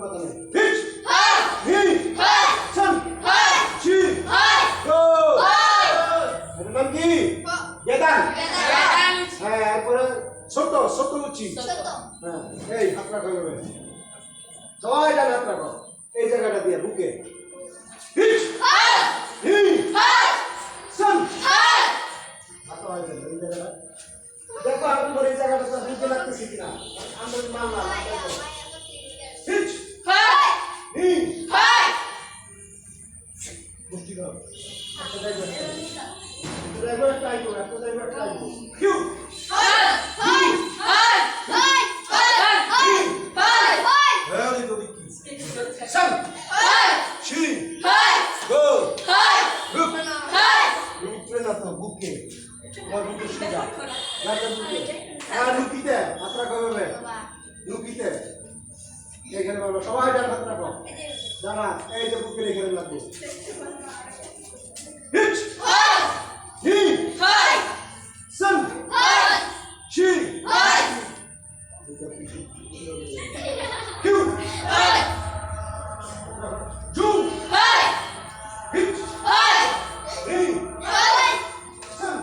কথা নেই হিট হি সান শি গো এর নাম কি বেদান হ্যাঁ এরপরে ছোট ছোট উচি হ্যাঁ এই হাত রাখো এভাবে সবাই ডান হাত রাখো এই জায়গাটা দিয়ে বুকে হিট হি সান হাত হয় না এই জায়গাটা দেখো আমি বলি এই জায়গাটা তো বুঝতে লাগতেছি কিনা আমরা মাল না হিট হি বুঝতে দাও আচ্ছা ড্রাইভার ট্রাই করো একটা ড্রাইভার ট্রাই করো Q Very good. Sun. She. Go. Look. Look. Train up the buke. What buke suga? What buke? Ah, look ite. Atra ko bebe. Look ite. এখানে বাবা সবাই ডান হাত রাখো দাঁড়া এই যে বুকে এখানে লাগবে হিট হি সান শি কিউ জু হিট হি সান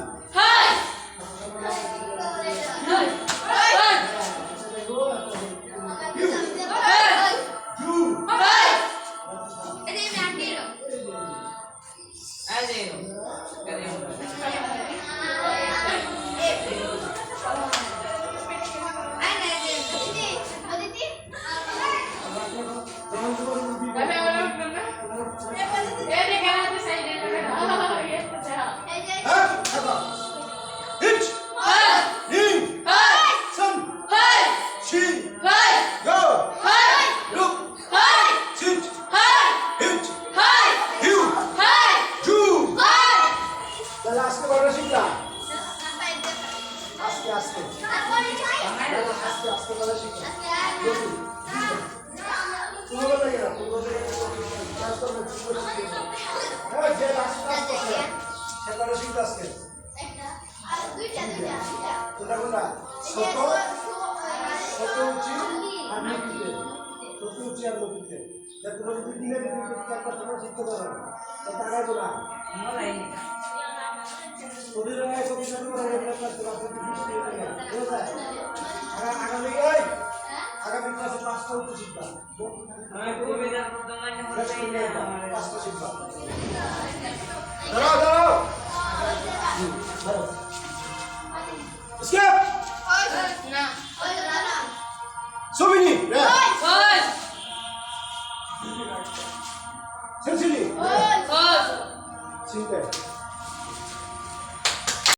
আগামী ক্লাসে 5টা উচ্চ শিক্ষা দাঁড়াও দাঁড়াও স্কেপ না সোমিনি সেন্সিলি ঠিক আছে